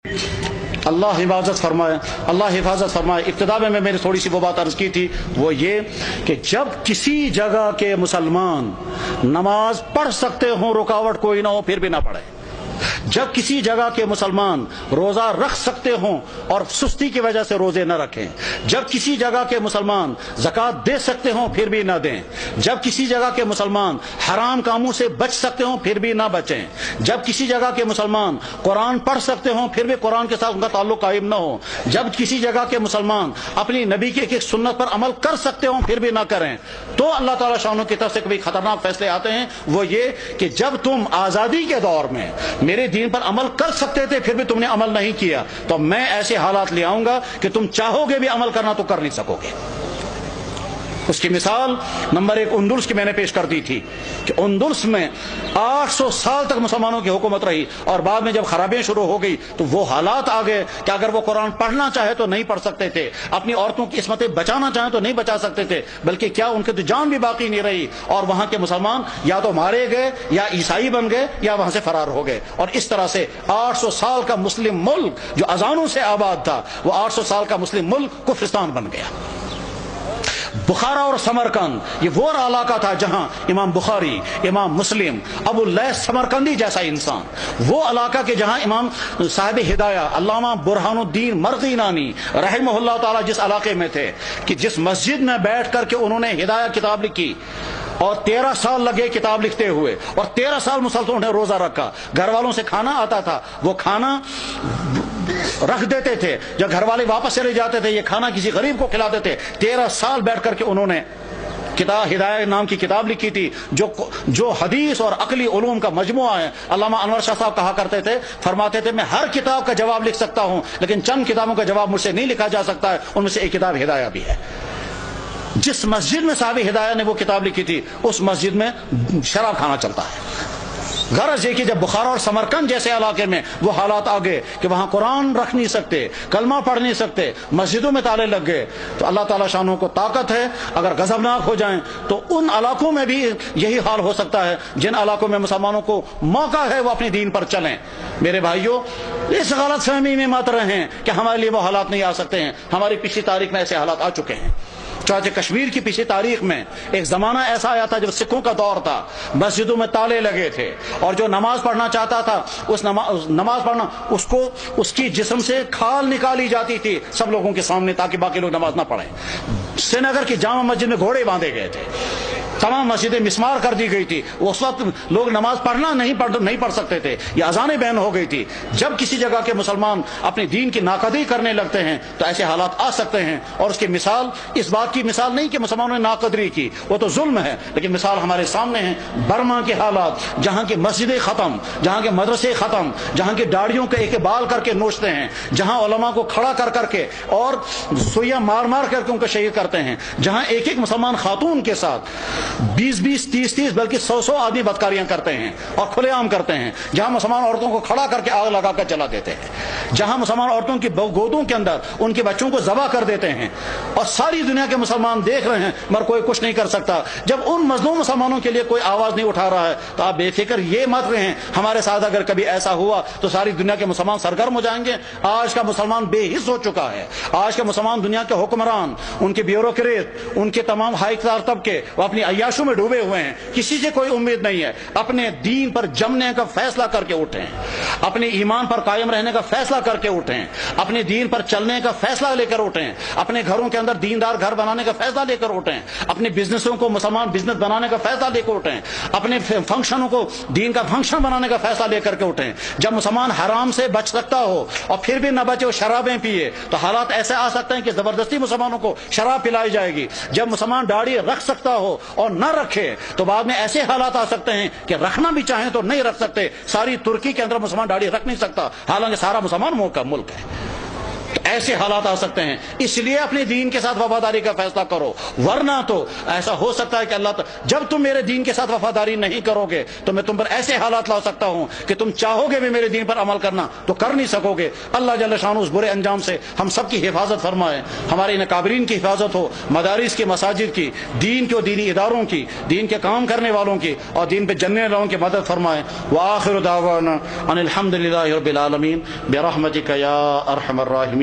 اللہ حفاظت فرمائے، اللہ حفاظت فرمائے۔ ابتدا میں نے تھوڑی سی وہ بات عرض کی تھی، وہ یہ کہ جب کسی جگہ کے مسلمان نماز پڑھ سکتے ہوں، رکاوٹ کوئی نہ ہو، پھر بھی نہ پڑھے۔ جب کسی جگہ کے مسلمان روزہ رکھ سکتے ہوں اور سستی کی وجہ سے روزے نہ رکھیں، جب کسی جگہ کے مسلمان زکوٰۃ دے سکتے ہوں پھر بھی نہ دیں، جب کسی جگہ کے مسلمان حرام کاموں سے بچ سکتے ہوں پھر بھی نہ بچیں، جب کسی جگہ کے مسلمان قرآن پڑھ سکتے ہوں پھر بھی قرآن کے ساتھ ان کا تعلق قائم نہ ہو، جب کسی جگہ کے مسلمان اپنی نبی کی ایک سنت پر عمل کر سکتے ہوں پھر بھی نہ کریں، تو اللہ تعالیٰ شانوں کی طرف سے کبھی خطرناک فیصلے آتے ہیں۔ وہ یہ کہ جب تم آزادی کے دور میں میرے دین پر عمل کر سکتے تھے پھر بھی تم نے عمل نہیں کیا، تو میں ایسے حالات لے آؤں گا کہ تم چاہو گے بھی عمل کرنا تو کر نہیں سکو گے۔ اس کی مثال نمبر 1 اندلس کی میں نے پیش کر دی تھی کہ اندلس میں 800 سال تک مسلمانوں کی حکومت رہی، اور بعد میں جب خرابیاں شروع ہو گئی تو وہ حالات آ گئے کہ اگر وہ قرآن پڑھنا چاہے تو نہیں پڑھ سکتے تھے، اپنی عورتوں کی عصمتیں بچانا چاہیں تو نہیں بچا سکتے تھے، بلکہ کیا ان کی تو جان بھی باقی نہیں رہی، اور وہاں کے مسلمان یا تو مارے گئے یا عیسائی بن گئے یا وہاں سے فرار ہو گئے، اور اس طرح سے 800 سال کا مسلم ملک جو اذانوں سے آباد تھا وہ 800 سال کا مسلم ملک کفرستان بن گیا۔ بخارا اور سمرقند یہ وہ علاقہ تھا جہاں امام بخاری، امام مسلم، ابو اللیث سمرقندی جیسا انسان، وہ علاقہ کے جہاں امام صاحب ہدایہ علامہ برہان الدین مرغینانی رحمہ اللہ تعالی جس علاقے میں تھے، کہ جس مسجد میں بیٹھ کر کے انہوں نے ہدایہ کتاب لکھی، اور 13 سال لگے کتاب لکھتے ہوئے، اور 13 سال مسلسل انہیں روزہ رکھا، گھر والوں سے کھانا آتا تھا، وہ کھانا رکھ دیتے تھے، جب گھر والے واپس چلے جاتے تھے یہ کھانا کسی غریب کو کھلاتے تھے۔ 13 سال بیٹھ کر کے انہوں نے کتاب ہدایہ نام کی کتاب لکھی تھی، جو حدیث اور عقلی علوم کا مجموعہ ہے۔ علامہ انور شاہ صاحب کہا کرتے تھے، فرماتے تھے میں ہر کتاب کا جواب لکھ سکتا ہوں لیکن چند کتابوں کا جواب مجھ سے نہیں لکھا جا سکتا ہے، ان میں سے ایک کتاب ہدایہ بھی ہے۔ جس مسجد میں صاحب ہدایہ نے وہ کتاب لکھی تھی اس مسجد میں شراب کھانا چلتا ہے۔ غرض یہ کہ جب بخارا اور سمرقند جیسے علاقے میں وہ حالات آ گئے کہ وہاں قرآن رکھ نہیں سکتے، کلمہ پڑھ نہیں سکتے، مسجدوں میں تالے لگ گئے، تو اللہ تعالیٰ شانوں کو طاقت ہے، اگر غضبناک ہو جائیں تو ان علاقوں میں بھی یہی حال ہو سکتا ہے جن علاقوں میں مسلمانوں کو موقع ہے وہ اپنے دین پر چلیں۔ میرے بھائیوں، اس غلط فہمی میں مت رہیں کہ ہمارے لیے وہ حالات نہیں آ سکتے ہیں، ہماری پچھلی تاریخ میں ایسے حالات آ چکے ہیں۔ چنانچہ کشمیر کی پچھلی تاریخ میں ایک زمانہ ایسا آیا تھا جب سکھوں کا دور تھا، مسجدوں میں تالے لگے تھے، اور جو نماز پڑھنا چاہتا تھا اس نماز پڑھنا اس کی جسم سے کھال نکالی جاتی تھی سب لوگوں کے سامنے تاکہ باقی لوگ نماز نہ پڑھیں۔ سری نگر کی جامع مسجد میں گھوڑے باندھے گئے تھے، تمام مسجدیں مسمار کر دی گئی تھی، اس وقت لوگ نماز پڑھنا نہیں پڑھ سکتے تھے، یہ اذانیں بین ہو گئی تھی۔ جب کسی جگہ کے مسلمان اپنے دین کی ناقدری کرنے لگتے ہیں تو ایسے حالات آ سکتے ہیں، اور اس کی مثال اس بات کی مثال نہیں کہ مسلمانوں نے ناقدری کی، وہ تو ظلم ہے، لیکن مثال ہمارے سامنے ہے برما کے حالات، جہاں کی مسجدیں ختم، جہاں کے مدرسے ختم، جہاں کی داڑھیوں کے ایک بال کر کے نوچتے ہیں، جہاں علماء کو کھڑا کر کے اور سوئیاں مار کر کے ان کو شہید کرتے ہیں، جہاں ایک مسلمان خاتون کے ساتھ 20 30 بلکہ 100 آدمی بدکاریاں کرتے ہیں اور کھلے عام کرتے ہیں، جہاں مسلمان عورتوں کو کھڑا کر کے آگ لگا کر جلا دیتے ہیں، جہاں مسلمان عورتوں کی گودوں کے اندر ان کے بچوں کو ذبح کر دیتے ہیں، اور ساری دنیا کے مسلمان دیکھ رہے ہیں مگر کوئی کچھ نہیں کر سکتا۔ جب ان مظلوم مسلمانوں کے لیے کوئی آواز نہیں اٹھا رہا ہے تو آپ بے فکر یہ مت رہیں ہمارے ساتھ اگر کبھی ایسا ہوا تو ساری دنیا کے مسلمان سرگرم ہو جائیں گے۔ آج کا مسلمان بے حس ہو چکا ہے، آج کا مسلمان دنیا کے حکمران، ان کے بیوروکریٹ، ان کے تمام ہائی کلاس طبقے وہ اپنی عیاشوں میں ڈوبے ہوئے ہیں، کسی سے کوئی امید نہیں ہے۔ اپنے دین پر جمنے کا فیصلہ کر کے اٹھیں، اپنے ایمان پر قائم رہنے کا فیصلہ کر کے اٹھیں، اپنے دین پر چلنے کا فیصلہ لے کر اٹھیں، اپنے گھروں کے اندر دیندار گھر بنانے کا فیصلہ لے کر اٹھیں، اپنے بزنسوں کو مسلمان بزنس بنانے کا فیصلہ لے کر اٹھیں، اپنے فنکشنوں کو دین کا فنکشن بنانے کا فیصلہ لے کر کے اٹھیں۔ جب مسلمان حرام سے بچ سکتا ہو اور پھر بھی نہ بچے اور شرابیں پیے تو حالات ایسے آ سکتے ہیں کہ زبردستی مسلمانوں کو شراب پلائی جائے گی۔ جب مسلمان داڑھی رکھ سکتا ہو اور نہ رکھے تو بعد میں ایسے حالات آ سکتے ہیں کہ رکھنا بھی چاہیں تو نہیں رکھ سکتے۔ ساری ترکی کے اندر مسلمان داڑھی رکھ نہیں سکتا، حالانکہ سارا مسلمان ملک ہے۔ تو ایسے حالات آ سکتے ہیں، اس لیے اپنے دین کے ساتھ وفاداری کا فیصلہ کرو، ورنہ تو ایسا ہو سکتا ہے کہ اللہ جب تم میرے دین کے ساتھ وفاداری نہیں کرو گے تو میں تم پر ایسے حالات لا سکتا ہوں کہ تم چاہو گے بھی میرے دین پر عمل کرنا تو کر نہیں سکو گے۔ اللہ جل شانہ اس برے انجام سے ہم سب کی حفاظت فرمائے، ہمارے ان اکابرین کی حفاظت ہو، مدارس کی، مساجد کی، دین کے و دینی اداروں کی، دین کے کام کرنے والوں کی اور دین پہ جننے والوں کی مدد فرمائے۔ وآخر دعوانا ان الحمد للہ رب العالمین برحمتک یا ارحم الراحمین۔